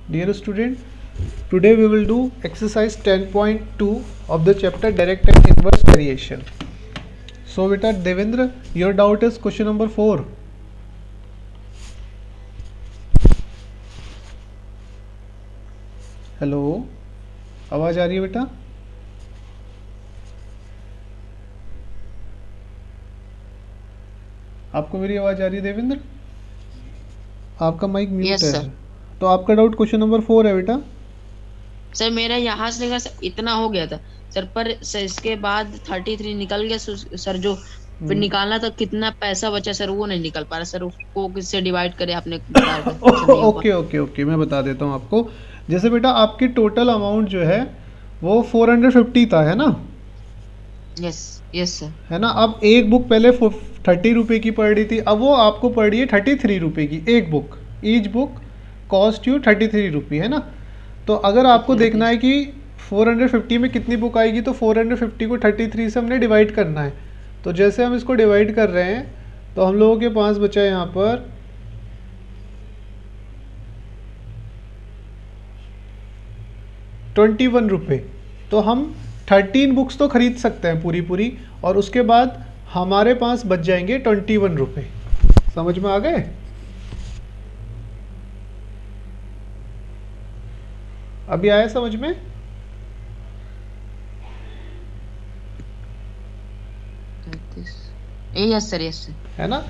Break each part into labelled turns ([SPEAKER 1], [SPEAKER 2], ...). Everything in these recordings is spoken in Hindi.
[SPEAKER 1] Dear student, today we will do exercise 10.2 of the chapter direct and inverse variation. So beta Devendra, your doubt is question number 4. Hello, आवाज आ रही है बेटा? आपको मेरी आवाज आ रही है देवेंद्र? आपका माइक म्यूट
[SPEAKER 2] यस
[SPEAKER 1] है
[SPEAKER 2] सर।
[SPEAKER 1] तो आपका डाउट क्वेश्चन नंबर 4 है बेटा।
[SPEAKER 2] सर मेरा यहाँ से लेकर इतना हो गया था सर, पर सर इसके बाद 33 निकल गया सर। जो फिर निकालना था कितना पैसा बचा सर, वो नहीं निकल पा रहा सर। उसको किससे डिवाइड करे आपने बताया था, सर नहीं हो पा।
[SPEAKER 1] ओके ओके ओके, मैं बता देता हूँ आपको। जैसे बेटा आपकी टोटल अमाउंट जो है वो 450 था, है ना?
[SPEAKER 2] Yes yes sir.
[SPEAKER 1] है ना? अब एक बुक पहले 30 रुपये की पड़ रही थी, अब वो आपको पड़ रही है 33 रुपये की एक book. Each book cost you 33 रुपये, है ना? तो अगर आपको देखना है कि 450 में कितनी बुक आएगी, तो 450 को 33 से हमने डिवाइड करना है। तो जैसे हम इसको डिवाइड कर रहे हैं तो हम लोगों के पास बचा है यहाँ पर 21 रुपये। तो हम 13 बुक्स तो खरीद सकते हैं पूरी पूरी, और उसके बाद हमारे पास बच जाएंगे 21 रुपये। समझ में आ गए? अभी आया समझ में?
[SPEAKER 2] Yes sir yes sir.
[SPEAKER 1] है ना?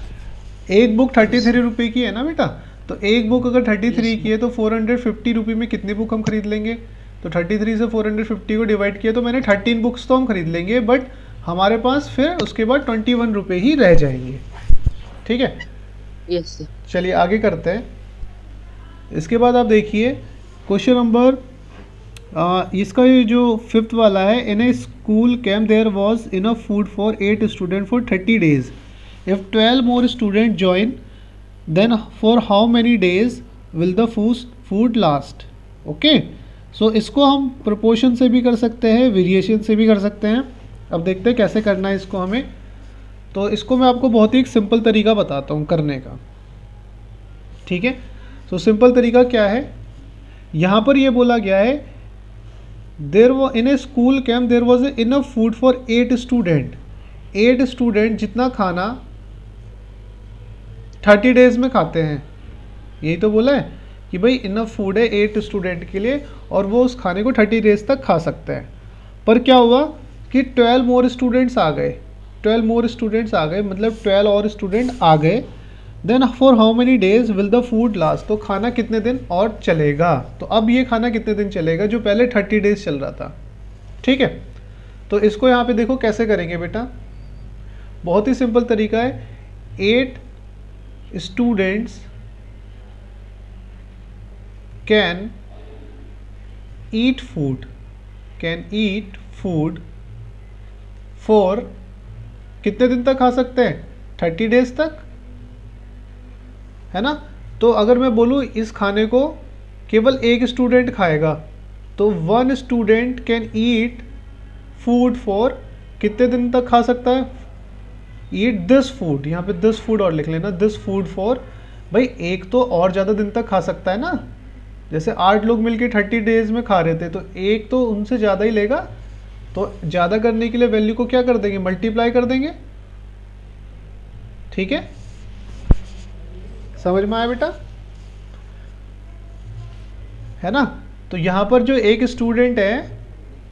[SPEAKER 1] एक बुक 33 रुपये की है ना बेटा? तो एक बुक अगर 33 की है तो 450 रुपये में कितनी बुक हम खरीद लेंगे? तो 33 से 450 को डिवाइड किया तो मैंने 13 बुक्स तो हम खरीद लेंगे, बट हमारे पास फिर उसके बाद 21 रुपये ही रह जाएंगे। ठीक है?
[SPEAKER 2] Yes sir.
[SPEAKER 1] चलिए आगे करते हैं। इसके बाद आप देखिए क्वेश्चन नंबर इसका ये जो 5th वाला है, in a school camp there was enough food for 8 student for 30 days. If 12 more student join then for how many days will the food last? Okay, so इसको हम प्रोपोर्शन से भी कर सकते हैं, वेरिएशन से भी कर सकते हैं। अब देखते हैं कैसे करना है इसको हमें। तो इसको मैं आपको बहुत ही एक सिंपल तरीका बताता हूँ करने का। ठीक है? सो सिंपल तरीका क्या है, यहाँ पर ये बोला गया है देर वो in a school camp there was enough food for 8 student. 8 student जितना खाना 30 डेज में खाते हैं, यही तो बोला है कि भाई इनफ फूड है 8 स्टूडेंट के लिए और वो उस खाने को 30 डेज तक खा सकते हैं। पर क्या हुआ कि 12 मोर स्टूडेंट्स आ गए। 12 मोर स्टूडेंट्स आ गए मतलब 12 और स्टूडेंट आ गए। Then for how many days will the food last? तो खाना कितने दिन और चलेगा? तो अब ये खाना कितने दिन चलेगा जो पहले 30 डेज चल रहा था। ठीक है? तो इसको यहाँ पे देखो कैसे करेंगे बेटा। बहुत ही सिंपल तरीका है। 8 students can eat food for कितने दिन तक खा सकते हैं? 30 डेज तक, है ना? तो अगर मैं बोलूँ इस खाने को केवल एक स्टूडेंट खाएगा तो 1 student can eat food for कितने दिन तक खा सकता है? ईट दिस फूड, यहाँ पे दिस फूड और लिख लेना, दिस फूड फॉर। भाई एक तो और ज़्यादा दिन तक खा सकता है ना। जैसे 8 लोग मिलके 30 डेज में खा रहे थे तो एक तो उनसे ज़्यादा ही लेगा। तो ज़्यादा करने के लिए वैल्यू को क्या कर देंगे? मल्टीप्लाई कर देंगे। ठीक है? समझ में आया बेटा? है ना? तो यहाँ पर जो एक स्टूडेंट है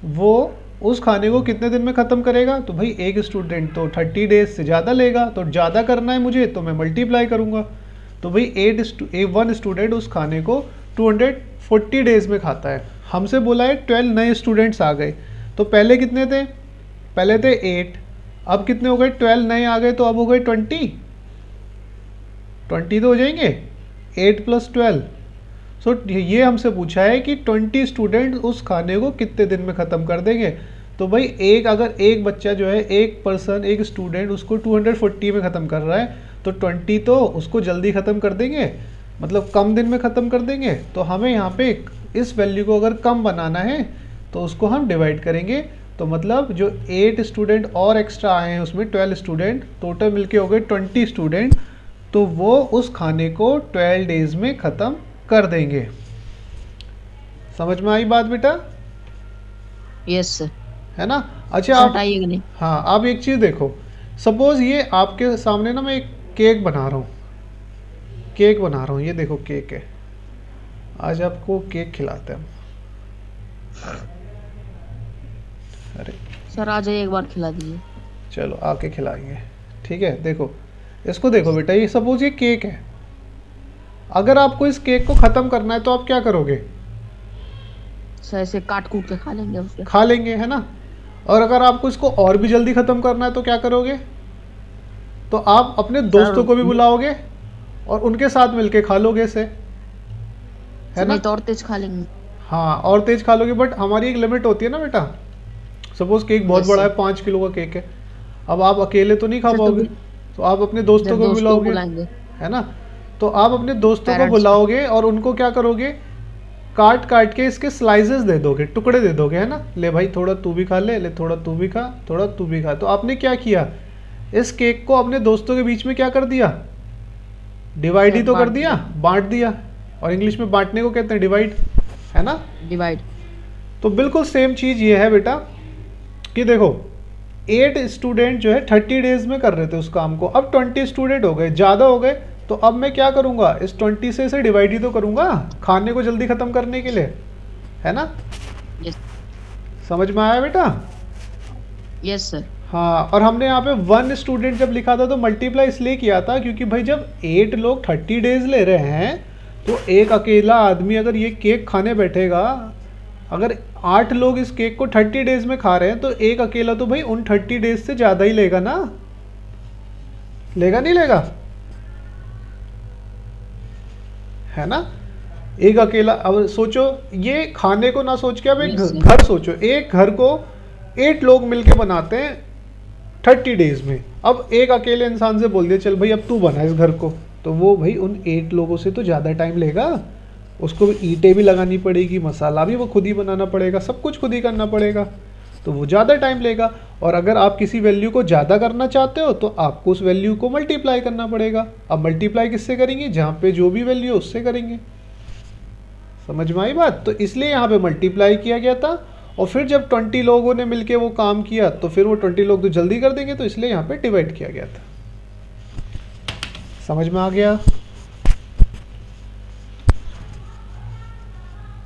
[SPEAKER 1] वो उस खाने को कितने दिन में ख़त्म करेगा? तो भाई एक स्टूडेंट तो 30 डेज से ज़्यादा लेगा, तो ज़्यादा करना है मुझे तो मैं मल्टीप्लाई करूँगा। तो भाई 1 स्टूडेंट उस खाने को 240 डेज में खाता है। हमसे बोला है 12 नए स्टूडेंट्स आ गए। तो पहले कितने थे? पहले थे 8, अब कितने हो गए? 12 नए आ गए तो अब हो गए 20 तो हो जाएंगे 8 + 12। सो ये हमसे पूछा है कि 20 स्टूडेंट उस खाने को कितने दिन में ख़त्म कर देंगे। तो भाई अगर एक बच्चा जो है, एक स्टूडेंट उसको 240 में ख़त्म कर रहा है तो 20 तो उसको जल्दी ख़त्म कर देंगे, मतलब कम दिन में ख़त्म कर देंगे। तो हमें यहाँ पे इस वैल्यू को अगर कम बनाना है तो उसको हम डिवाइड करेंगे। तो मतलब जो 8 स्टूडेंट और एक्स्ट्रा आए हैं उसमें 12 स्टूडेंट, टोटल मिलके हो गए 20 स्टूडेंट, तो वो उस खाने को 12 डेज में ख़त्म कर देंगे। समझ में आई बात बेटा?
[SPEAKER 2] Yes sir.
[SPEAKER 1] है ना? अच्छा
[SPEAKER 2] सर
[SPEAKER 1] आप,
[SPEAKER 2] हटाइएगा नहीं।
[SPEAKER 1] हाँ आप एक चीज़ देखो, सपोज ये आपके सामने ना मैं एक केक बना रहा हूँ, केक बना रहा हूँ, ये देखो केक है, आज आपको केक खिलाते हैं हम। अरे
[SPEAKER 2] सर आ जाइए, एक बार खिला दीजिए।
[SPEAKER 1] चलो आके खिलाएंगे, ठीक है। देखो इसको देखो बेटा, ये सपोज ये केक है, अगर आपको इस केक को ख़त्म करना है तो आप क्या करोगे?
[SPEAKER 2] सर ऐसे काट कूट के खा लेंगे उसके।
[SPEAKER 1] खा लेंगे, है ना? और अगर आपको इसको और भी जल्दी ख़त्म करना है तो क्या करोगे? तो आप अपने दोस्तों को भी बुलाओगे और उनके साथ मिलके खा लोगे इसे, है ना?
[SPEAKER 2] नहीं तो और तेज खा लेंगे।
[SPEAKER 1] हाँ और तेज खा लोगे, बट हमारी एक लिमिट होती है ना बेटा। सपोज केक बहुत
[SPEAKER 2] Yes,
[SPEAKER 1] बड़ा
[SPEAKER 2] sir.
[SPEAKER 1] है, 5 किलो का केक है, अब आप अकेले तो नहीं खा
[SPEAKER 2] सर
[SPEAKER 1] पाओगे, तो आप अपने दोस्तों को बुलाओगे,
[SPEAKER 2] बुलाएंगे।
[SPEAKER 1] है ना? तो आप अपने दोस्तों को
[SPEAKER 2] Parents
[SPEAKER 1] बुलाओगे और उनको क्या करोगे? काट काट के इसके स्लाइसेस दे दोगे, टुकड़े दे दोगे, है ना? ले भाई थोड़ा तू भी खा ले, ले थोड़ा तू भी खा, थोड़ा तू भी खा। तो आपने क्या किया? इस केक को अपने दोस्तों के बीच में क्या कर दिया? डिवाइड ही तो कर दिया, बांट दिया। और इंग्लिश में बांटने को कहते हैं डिवाइड, है ना?
[SPEAKER 2] डिवाइड।
[SPEAKER 1] तो बिल्कुल सेम चीज़ ये है बेटा कि देखो 8 स्टूडेंट जो है 30 डेज में कर रहे थे उस काम को, अब 20 स्टूडेंट हो गए, ज़्यादा हो गए, तो अब मैं क्या करूँगा? इस 20 से इसे डिवाइड ही तो करूँगा खाने को जल्दी ख़त्म करने के लिए, है ना?
[SPEAKER 2] यस।
[SPEAKER 1] समझ में आया बेटा?
[SPEAKER 2] Yes sir.
[SPEAKER 1] हाँ, और हमने यहाँ पे 1 स्टूडेंट जब लिखा था तो मल्टीप्लाई इसलिए किया था क्योंकि भाई जब 8 लोग 30 डेज ले रहे हैं तो एक अकेला आदमी अगर ये केक खाने बैठेगा, अगर 8 लोग इस केक को 30 डेज में खा रहे हैं तो एक अकेला तो भाई उन 30 डेज से ज़्यादा ही लेगा ना, लेगा नहीं लेगा? है ना? एक अकेला, अब सोचो ये खाने को ना सोच के अब एक
[SPEAKER 2] Yes, sir.
[SPEAKER 1] घर सोचो, एक घर को 8 लोग मिलके बनाते हैं 30 डेज में, अब एक अकेले इंसान से बोल दिया चल भाई अब तू बना इस घर को, तो वो भाई उन 8 लोगों से तो ज़्यादा टाइम लेगा, उसको ईंटें भी लगानी पड़ेगी, मसाला भी वो खुद ही बनाना पड़ेगा, सब कुछ खुद ही करना पड़ेगा, तो वो ज़्यादा टाइम लेगा। और अगर आप किसी वैल्यू को ज़्यादा करना चाहते हो तो आपको उस वैल्यू को मल्टीप्लाई करना पड़ेगा। अब मल्टीप्लाई किससे करेंगे? जहाँ पे जो भी वैल्यू है उससे करेंगे। समझ में आई बात? तो इसलिए यहाँ पे मल्टीप्लाई किया गया था, और फिर जब 20 लोगों ने मिलके वो काम किया तो फिर वो 20 लोग तो जल्दी कर देंगे, तो इसलिए यहाँ पे डिवाइड किया गया था। समझ में आ गया?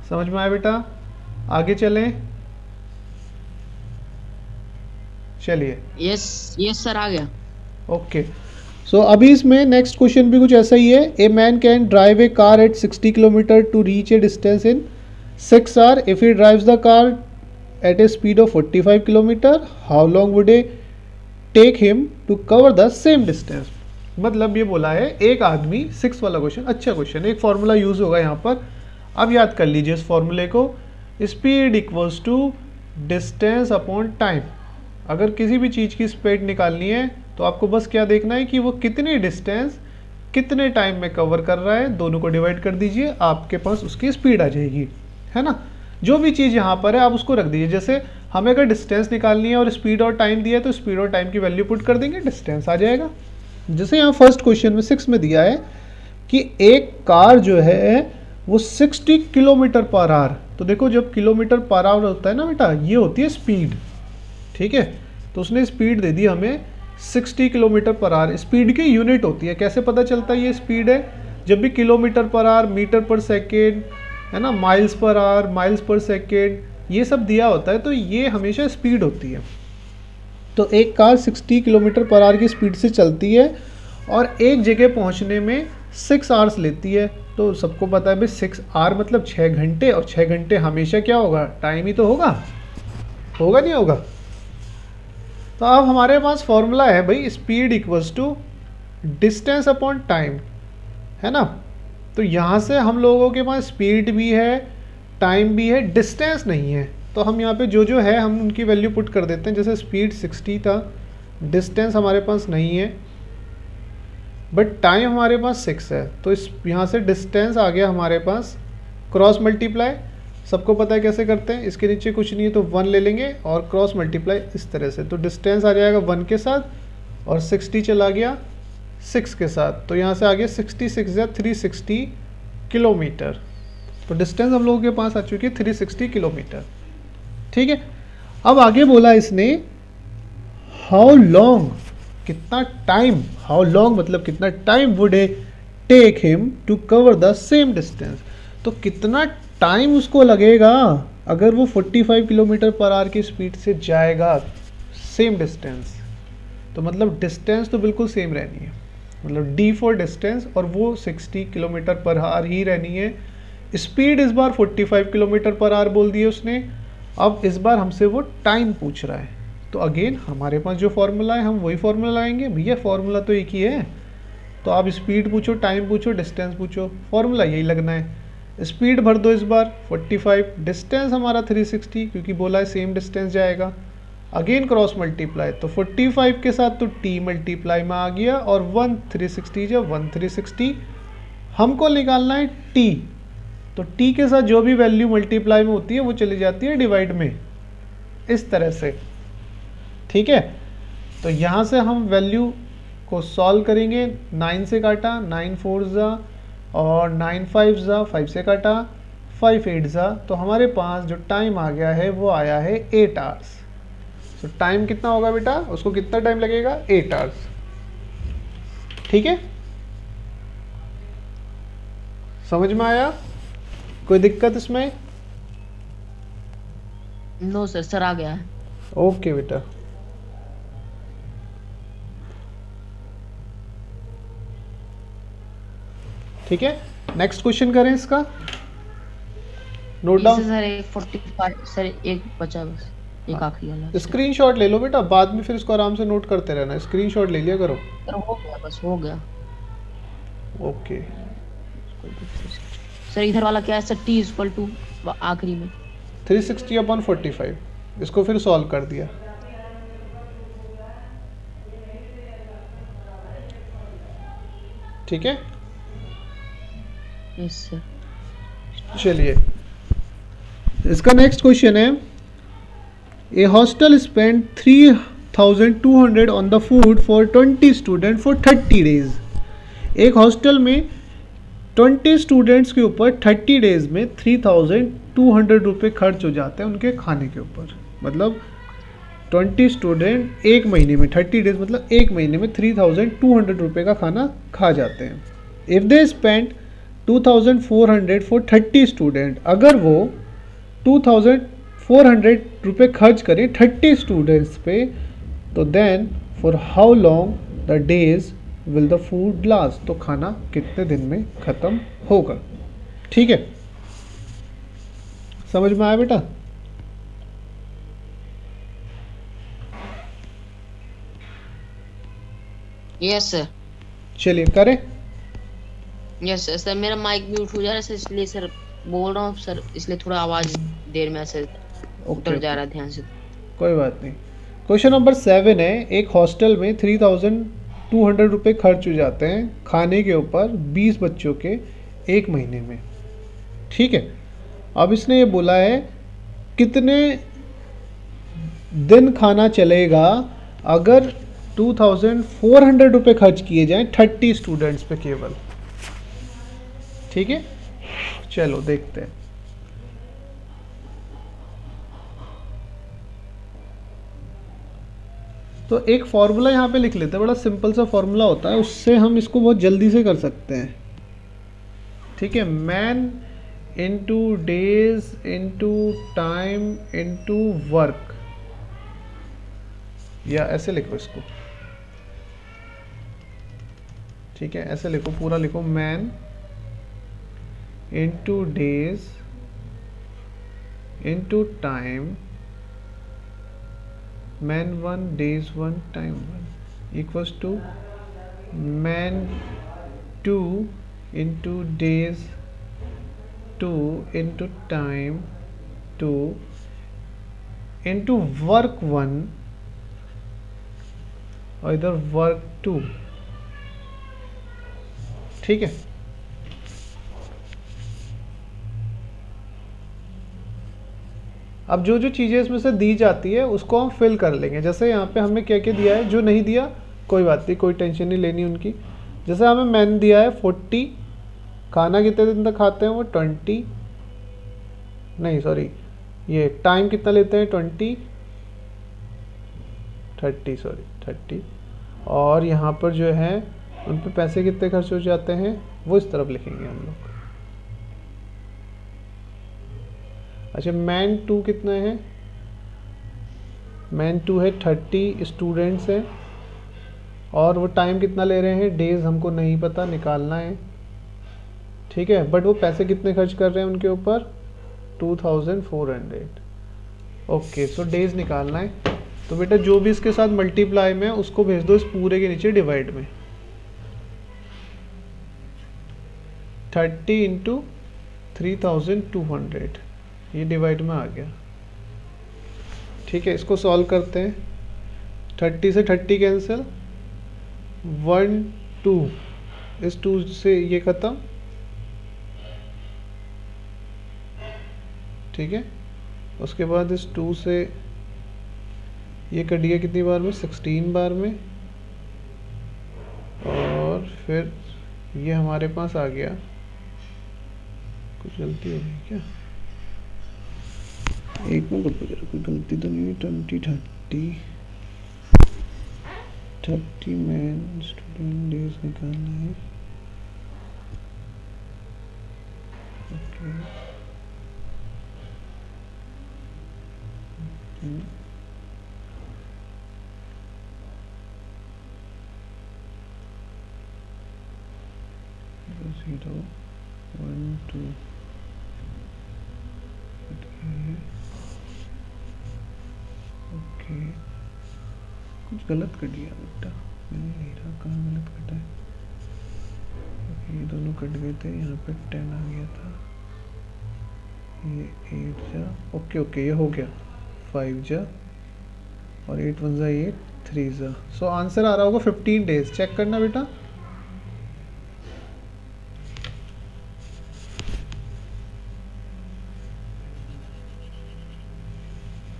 [SPEAKER 1] समझ में आया बेटा? आगे चलें, चलिए।
[SPEAKER 2] यस यस सर आ गया।
[SPEAKER 1] ओके, सो अभी इसमें नेक्स्ट क्वेश्चन भी कुछ ऐसा ही है। A man can drive a car at 60 kilometre to reach a distance in 6 hour if he drives the car at a speed of 45 kilometre, how long would a take him to cover the same distance. मतलब ये बोला है एक आदमी, 6 वाला क्वेश्चन, अच्छा क्वेश्चन, एक फॉर्मूला यूज होगा यहाँ पर, अब याद कर लीजिए इस फॉर्मूले को, speed equals to distance upon time. अगर किसी भी चीज़ की स्पीड निकालनी है तो आपको बस क्या देखना है कि वो कितनी डिस्टेंस कितने टाइम में कवर कर रहा है, दोनों को डिवाइड कर दीजिए, आपके पास उसकी स्पीड आ जाएगी, है ना? जो भी चीज़ यहाँ पर है आप उसको रख दीजिए, जैसे हमें अगर डिस्टेंस निकालनी है और स्पीड और टाइम दिया है तो स्पीड और टाइम की वैल्यू पुट कर देंगे, डिस्टेंस आ जाएगा। जैसे यहाँ फर्स्ट क्वेश्चन में 6 में दिया है कि एक कार जो है वो 60 किलोमीटर पर आवर, तो देखो जब किलोमीटर पर आवर होता है ना बेटा, ये होती है स्पीड, ठीक है? तो उसने स्पीड दे दी हमें 60 किलोमीटर पर आवर, स्पीड की यूनिट होती है, कैसे पता चलता है ये स्पीड है? जब भी किलोमीटर पर आवर, मीटर पर सेकेंड, है ना, miles per hour, miles per second, ये सब दिया होता है, तो ये हमेशा स्पीड होती है। तो एक कार 60 किलोमीटर पर आवर की स्पीड से चलती है और एक जगह पहुंचने में 6 आवर्स लेती है, तो सबको पता है भाई 6 आवर मतलब 6 घंटे, और 6 घंटे हमेशा क्या होगा? टाइम ही तो होगा, होगा नहीं होगा? तो अब हमारे पास फॉर्मूला है भाई speed equals to distance upon time, है ना? तो यहाँ से हम लोगों के पास स्पीड भी है, टाइम भी है, डिस्टेंस नहीं है, तो हम यहाँ पे जो जो है हम उनकी वैल्यू पुट कर देते हैं। जैसे स्पीड 60 था, डिस्टेंस हमारे पास नहीं है, बट टाइम हमारे पास 6 है, तो इस यहाँ से डिस्टेंस आ गया हमारे पास, क्रॉस मल्टीप्लाई, सबको पता है कैसे करते हैं, इसके नीचे कुछ नहीं है तो 1 ले लेंगे और क्रॉस मल्टीप्लाई इस तरह से, तो डिस्टेंस आ जाएगा 1 के साथ और 60 चला गया 6 के साथ, तो यहाँ से आ गया 66 या 360 किलोमीटर। तो डिस्टेंस हम लोगों के पास आ चुकी है 360 किलोमीटर। ठीक है, अब आगे बोला इसने हाउ लॉन्ग, कितना टाइम, हाउ लॉन्ग मतलब कितना time would a take him to cover the same distance, तो कितना टाइम उसको लगेगा अगर वो 45 किलोमीटर पर आवर की स्पीड से जाएगा सेम डिस्टेंस। तो मतलब डिस्टेंस तो बिल्कुल सेम रहनी है, मतलब डी फॉर डिस्टेंस, और वो 60 किलोमीटर पर आवर ही रहनी है। स्पीड इस बार 45 किलोमीटर पर आवर बोल दिए उसने। अब इस बार हमसे वो टाइम पूछ रहा है, तो अगेन हमारे पास जो फॉर्मूला है हम वही फॉर्मूला लाएंगे। भैया फॉर्मूला तो एक ही है, तो आप स्पीड पूछो, टाइम पूछो, डिस्टेंस पूछो, फॉर्मूला यही लगना है। स्पीड भर दो इस बार 45, डिस्टेंस हमारा 360 क्योंकि बोला है सेम डिस्टेंस जाएगा। अगेन क्रॉस मल्टीप्लाई, तो 45 के साथ तो t मल्टीप्लाई में आ गया, और 1 360 जब 1 360 हमको निकालना है t, तो t के साथ जो भी वैल्यू मल्टीप्लाई में होती है वो चली जाती है डिवाइड में, इस तरह से। ठीक है, तो यहाँ से हम वैल्यू को सॉल्व करेंगे। 9 से काटा, 9 4 ज़ा, और 9 5 ज़ा, 5 से काटा, 5 8 ज़ा, तो हमारे पास जो टाइम आ गया है वो आया है 8 आवर्स। तो टाइम कितना होगा बेटा, उसको कितना टाइम लगेगा, 8 आवर्स। ठीक है, समझ में आया, कोई दिक्कत इसमें?
[SPEAKER 2] नो सर, सर आ गया है।
[SPEAKER 1] ओके बेटा, ठीक है, नेक्स्ट क्वेश्चन करें इसका, नोट डाउन।
[SPEAKER 2] सर एक 45, सर एक बचा बस, एक आखिरी वाला।
[SPEAKER 1] स्क्रीनशॉट ले लो बेटा, बाद में फिर इसको आराम से नोट करते रहना, स्क्रीनशॉट ले लिया करो।
[SPEAKER 2] सर हो गया, बस हो गया।
[SPEAKER 1] ओके
[SPEAKER 2] सर इधर वाला क्या है सर, t इक्वल टू आखिरी में
[SPEAKER 1] 360/45, इसको फिर सॉल्व कर दिया। ठीक है,
[SPEAKER 2] यस सर।
[SPEAKER 1] चलिए इसका नेक्स्ट क्वेश्चन है, a hostel spend 3200 on the food for 20 student for 30 days. एक हॉस्टल में 20 स्टूडेंट्स के ऊपर 30 डेज में 3200 रुपये खर्च हो जाते हैं उनके खाने के ऊपर। मतलब 20 स्टूडेंट एक महीने में, 30 डेज मतलब एक महीने में 3200 रुपये का खाना खा जाते हैं। If they spend 2400 for 30 student, अगर वो 2400 रुपये खर्च करें 30 स्टूडेंट्स पे, तो then for how long the days will the food last, तो खाना कितने दिन में ख़त्म होगा। ठीक है, समझ में आया बेटा?
[SPEAKER 2] Yes sir.
[SPEAKER 1] चलिए करें।
[SPEAKER 2] यस सर, सर मेरा माइक म्यूट हो जा रहा है सर, इसलिए सर बोल रहा हूँ सर, इसलिए थोड़ा आवाज देर में ऐसे उतर जा रहा है ध्यान से।
[SPEAKER 1] कोई बात नहीं। क्वेश्चन नंबर 7 है, एक हॉस्टल में 3200 रुपये खर्च हो जाते हैं खाने के ऊपर 20 बच्चों के एक महीने में। ठीक है, अब इसने ये बोला है कितने दिन खाना चलेगा अगर 2400 रुपये खर्च किए जाएं 30 स्टूडेंट्स पे केवल। ठीक है, चलो देखते हैं। तो एक फॉर्मूला यहाँ पे लिख लेते हैं, बड़ा सिंपल सा फॉर्मूला होता है, उससे हम इसको बहुत जल्दी से कर सकते हैं। ठीक है, man into days into time into work, या ऐसे लिखो इसको। ठीक है, ऐसे लिखो, पूरा लिखो, man into days into time, man 1 days 1 time 1 equals to man 2 into days 2 into time 2 into work 1 और इधर वर्क 2। ठीक है, अब जो जो चीज़ें इसमें से दी जाती है उसको हम फिल कर लेंगे। जैसे यहाँ पे हमें क्या क्या दिया है, जो नहीं दिया कोई बात नहीं, कोई टेंशन नहीं लेनी उनकी। जैसे हमें मैन दिया है 40, खाना कितने दिन तक खाते हैं वो 20, नहीं सॉरी, ये टाइम कितना लेते हैं 30, और यहाँ पर जो है उन पे पैसे कितने खर्च हो जाते हैं वो इस तरफ लिखेंगे हम लोग। अच्छा, मैन 2 कितना है? मैन 2 है 30 स्टूडेंट्स हैं, और वो टाइम कितना ले रहे हैं, डेज हमको नहीं पता, निकालना है, ठीक है। बट वो पैसे कितने खर्च कर रहे हैं उनके ऊपर, 2400। ओके, सो डेज निकालना है। तो बेटा जो भी इसके साथ मल्टीप्लाई में उसको भेज दो इस पूरे के नीचे डिवाइड में। 30 इंटू 3200, ये डिवाइड में आ गया, ठीक है। इसको सॉल्व करते हैं। 30 से 30 कैंसिल, 1 2, इस 2 से ये ख़त्म, ठीक है। उसके बाद इस 2 से ये कट गया कितनी बार में, 16 बार में, और फिर ये हमारे पास आ गया। कुछ गलती हो गई क्या? एक मिनट रुको जरा, कोई गलती तो नहीं है। 30 मैन स्टूडेंट डेज निकालना है। ओके, जीरो 1 2, ओके, कुछ गलत कर दिया बेटा, मैंने नहीं रहा, कहाँ गलत कटा है। ये दोनों कट गए थे, यहाँ पे 10 आ गया था, ये 8 जा, ओके ये हो गया, 5 जा, और 8 1 जा 8, 3 जा। सो आंसर आ रहा होगा 15 डेज। चेक करना बेटा,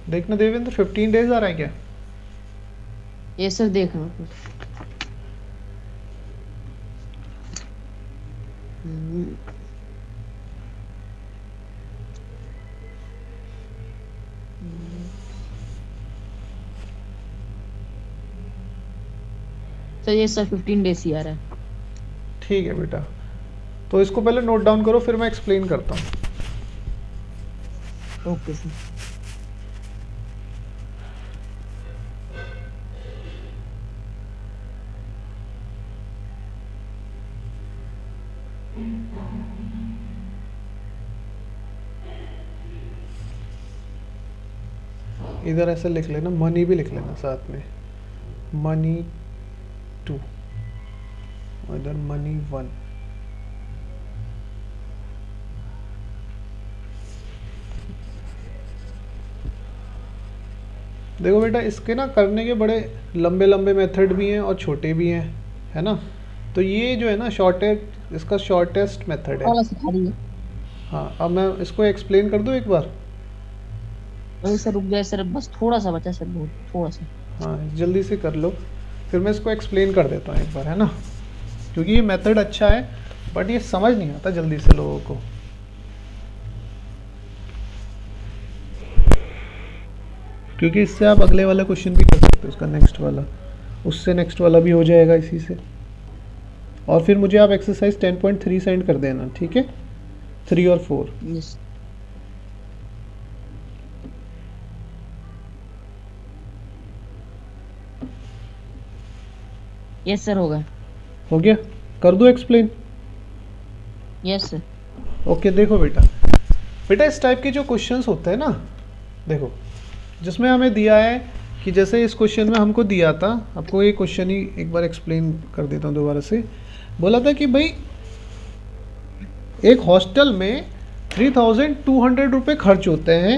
[SPEAKER 1] देखना देवेंद्र, 15 डेज आ रहा है क्या?
[SPEAKER 2] ये सर देखना। सर ये सर 15 डेज ही आ रहा है।
[SPEAKER 1] ठीक है बेटा, तो इसको पहले नोट डाउन करो, फिर मैं एक्सप्लेन करता हूँ।
[SPEAKER 2] Okay sir.
[SPEAKER 1] इधर ऐसे लिख लेना, मनी भी लिख लेना साथ में, मनी 2, और इधर मनी 1। देखो बेटा, इसके ना करने के बड़े लंबे लंबे मेथड भी हैं और छोटे भी हैं, है ना। तो ये जो है ना शॉर्टेस्ट, इसका शॉर्टेस्ट मेथड है। हाँ, अब मैं इसको एक्सप्लेन कर दूँ एक बार।
[SPEAKER 2] नहीं सर रुक जाए सर, बस थोड़ा सा बचा सर, बहुत थोड़ा सा।
[SPEAKER 1] हाँ जल्दी से कर लो, फिर मैं इसको एक्सप्लेन कर देता हूँ एक बार, है ना, क्योंकि ये मेथड अच्छा है बट ये समझ नहीं आता जल्दी से लोगों को। क्योंकि इससे आप अगले वाला क्वेश्चन भी कर सकते हो, उसका नेक्स्ट वाला, उससे नेक्स्ट वाला भी हो जाएगा इसी से। और फिर मुझे आप एक्सरसाइज 10.3 सेंड कर देना, ठीक है, 3 और 4।
[SPEAKER 2] यस यस सर, हो गया,
[SPEAKER 1] कर दो एक्सप्लेन।
[SPEAKER 2] Yes sir.
[SPEAKER 1] ओके, देखो बेटा, इस टाइप के जो क्वेश्चंस होते हैं ना, देखो जिसमें हमें दिया है कि जैसे इस क्वेश्चन में हमको दिया था, आपको ये क्वेश्चन ही एक बार एक्सप्लेन कर देता हूँ दोबारा से। बोला था कि भाई एक हॉस्टल में 3200 रुपये खर्च होते हैं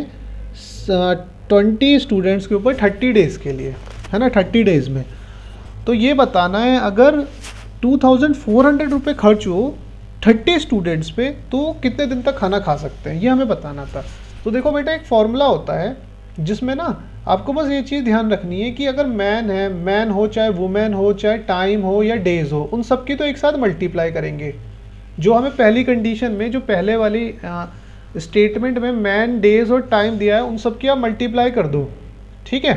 [SPEAKER 1] 20 स्टूडेंट्स के ऊपर 30 डेज़ के लिए, है ना, 30 डेज़ में। तो ये बताना है अगर 2400 रुपये खर्च हो 30 स्टूडेंट्स पे तो कितने दिन तक खाना खा सकते हैं, ये हमें बताना था। तो देखो बेटा, एक फॉर्मूला होता है जिसमें ना आपको बस ये चीज़ ध्यान रखनी है कि अगर मैन है, मैन हो चाहे वुमेन हो, चाहे टाइम हो या डेज हो, उन सब की तो एक साथ मल्टीप्लाई करेंगे। जो हमें पहली कंडीशन में, जो पहले वाली स्टेटमेंट में मैन, डेज और टाइम दिया है, उन सब की आप मल्टीप्लाई कर दो, ठीक है,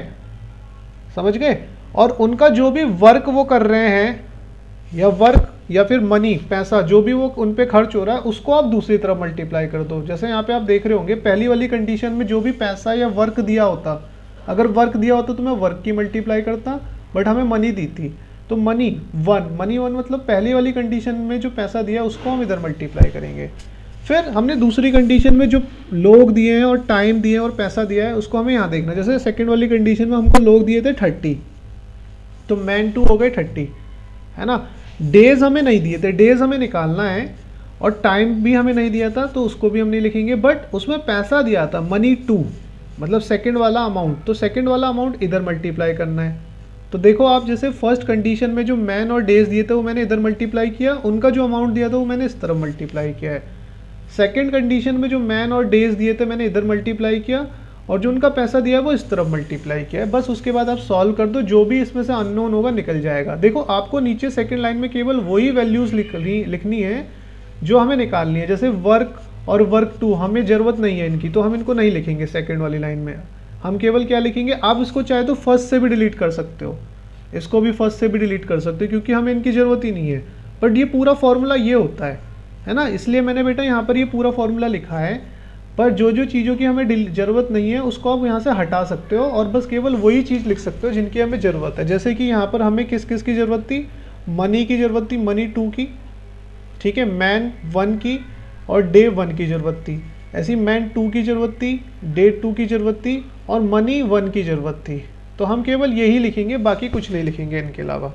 [SPEAKER 1] समझ गए। और उनका जो भी वर्क वो कर रहे हैं, या वर्क या फिर मनी, पैसा जो भी वो उन पे खर्च हो रहा है, उसको आप दूसरी तरफ मल्टीप्लाई कर दो। जैसे यहाँ पे आप देख रहे होंगे पहली वाली कंडीशन में जो भी पैसा या वर्क दिया होता, अगर वर्क दिया होता तो मैं वर्क की मल्टीप्लाई करता, बट हमें मनी दी थी तो मनी वन मतलब पहली वाली कंडीशन में जो पैसा दिया उसको हम इधर मल्टीप्लाई करेंगे। फिर हमने दूसरी कंडीशन में जो लोग दिए हैं और टाइम दिए हैं और पैसा दिया है उसको हमें यहाँ देखना। जैसे सेकंड वाली कंडीशन में हमको लोग दिए थे 30, तो मैन 2 हो गए 30, है ना। डेज हमें नहीं दिए थे, डेज हमें निकालना है, और टाइम भी हमें नहीं दिया था तो उसको भी हम नहीं लिखेंगे, बट उसमें पैसा दिया था मनी 2, मतलब सेकंड वाला अमाउंट, तो सेकंड वाला अमाउंट इधर मल्टीप्लाई करना है। तो देखो आप, जैसे फर्स्ट कंडीशन में जो मैन और डेज दिए थे वो मैंने इधर मल्टीप्लाई किया, उनका जो अमाउंट दिया था वो मैंने इस तरफ मल्टीप्लाई किया है। सेकंड कंडीशन में जो मैन और डेज दिए थे मैंने इधर मल्टीप्लाई किया, और जो उनका पैसा दिया है वो इस तरफ मल्टीप्लाई किया है। बस उसके बाद आप सॉल्व कर दो, जो भी इसमें से अननोन होगा निकल जाएगा। देखो आपको नीचे सेकंड लाइन में केवल वही वैल्यूज लिखनी है जो हमें निकालनी है। जैसे वर्क और वर्क 2 हमें ज़रूरत नहीं है इनकी, तो हम इनको नहीं लिखेंगे सेकंड वाली लाइन में। हम केवल क्या लिखेंगे, आप इसको चाहे तो फर्स्ट से भी डिलीट कर सकते हो, इसको भी फर्स्ट से भी डिलीट कर सकते हो, क्योंकि हमें इनकी ज़रूरत ही नहीं है। बट ये पूरा फॉर्मूला ये होता है ना, इसलिए मैंने बेटा यहाँ पर ये पूरा फॉर्मूला लिखा है। पर जो जो चीज़ों की हमें ज़रूरत नहीं है उसको आप यहाँ से हटा सकते हो, और बस केवल वही चीज़ लिख सकते हो जिनकी हमें ज़रूरत है। जैसे कि यहाँ पर हमें किस किस की ज़रूरत थी, मनी की ज़रूरत थी, मनी 2 की, ठीक है, मैन 1 की और डे 1 की ज़रूरत थी। ऐसी मैन 2 की ज़रूरत थी, डे 2 की ज़रूरत थी, और मनी 1 की ज़रूरत थी। तो हम केवल यही लिखेंगे, बाकी कुछ नहीं लिखेंगे इनके अलावा।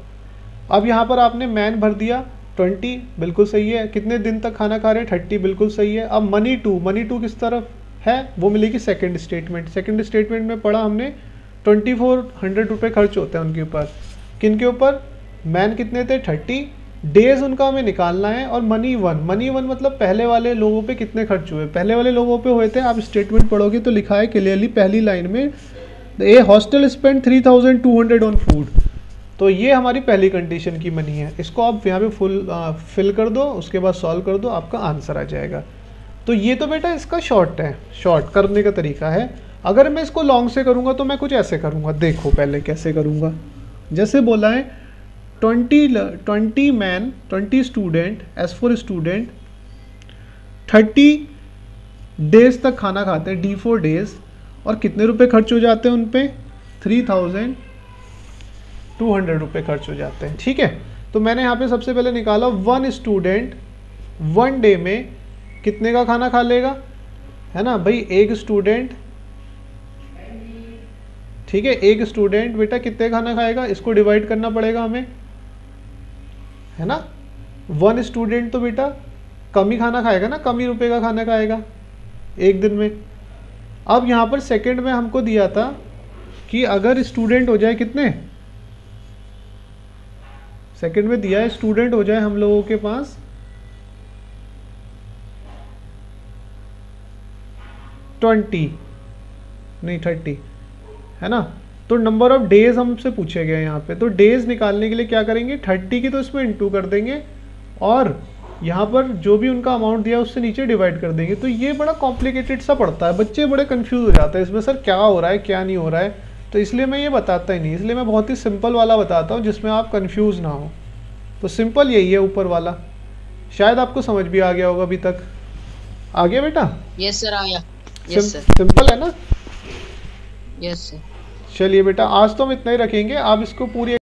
[SPEAKER 1] अब यहाँ पर आपने मैन भर दिया 20, बिल्कुल सही है। कितने दिन तक खाना खा रहे हैं, 30, बिल्कुल सही है। अब मनी 2 किस तरफ है, वो मिलेगी सेकंड स्टेटमेंट। सेकंड स्टेटमेंट में पढ़ा हमने 2400 रुपये खर्च होते हैं उनके ऊपर। किन के ऊपर, मैन कितने थे 30, डेज उनका हमें निकालना है, और मनी 1 मतलब पहले वाले लोगों पे कितने खर्च हुए, पहले वाले लोगों पे हुए थे। आप स्टेटमेंट पढ़ोगे तो लिखा है क्लियरली पहली लाइन में, ए हॉस्टल स्पेंड 3200 ऑन फूड। तो ये हमारी पहली कंडीशन की मनी है। इसको आप यहाँ पे फिल कर दो, उसके बाद सॉल्व कर दो, आपका आंसर आ जाएगा। तो ये तो बेटा इसका शॉर्ट करने का तरीका है। अगर मैं इसको लॉन्ग से करूँगा तो मैं कुछ ऐसे करूँगा, देखो पहले कैसे करूँगा। जैसे बोला है 20 man 20 student, as for student 30 days तक खाना खाते हैं, D4 डेज, और कितने रुपए खर्च हो जाते हैं उन पे, 3200 रुपये खर्च हो जाते हैं, ठीक है। तो मैंने यहाँ पे सबसे पहले निकाला 1 स्टूडेंट 1 डे में कितने का खाना खा लेगा, है ना भाई, एक स्टूडेंट, ठीक है, एक स्टूडेंट बेटा कितने खाना खाएगा, इसको डिवाइड करना पड़ेगा हमें, है ना। 1 स्टूडेंट तो बेटा कम ही खाना खाएगा ना, कम ही रुपए का खाना खाएगा एक दिन में। अब यहाँ पर सेकंड में हमको दिया था कि अगर स्टूडेंट हो जाए कितने, सेकंड में दिया है स्टूडेंट हो जाए हम लोगों के पास 30, है ना। तो नंबर ऑफ डेज हमसे पूछे गए यहाँ पे, तो डेज निकालने के लिए क्या करेंगे, 30 की तो इसमें इंटू कर देंगे, और यहाँ पर जो भी उनका अमाउंट दिया उससे नीचे डिवाइड कर देंगे। तो ये बड़ा कॉम्प्लिकेटेड सा पड़ता है, बच्चे बड़े कंफ्यूज हो जाते हैं इसमें, सर क्या हो रहा है क्या नहीं हो रहा है। तो इसलिए मैं ये बताता ही नहीं, इसलिए मैं बहुत ही सिंपल वाला बताता हूँ जिसमें आप कंफ्यूज ना हो। तो सिंपल यही है ऊपर वाला, शायद आपको समझ भी आ गया होगा अभी तक। आ गया बेटा?
[SPEAKER 2] यस सर, आ गया। यस सर,
[SPEAKER 1] सिंपल है ना?
[SPEAKER 2] Yes sir.
[SPEAKER 1] चलिए बेटा, आज तो हम इतना ही रखेंगे, आप इसको पूरी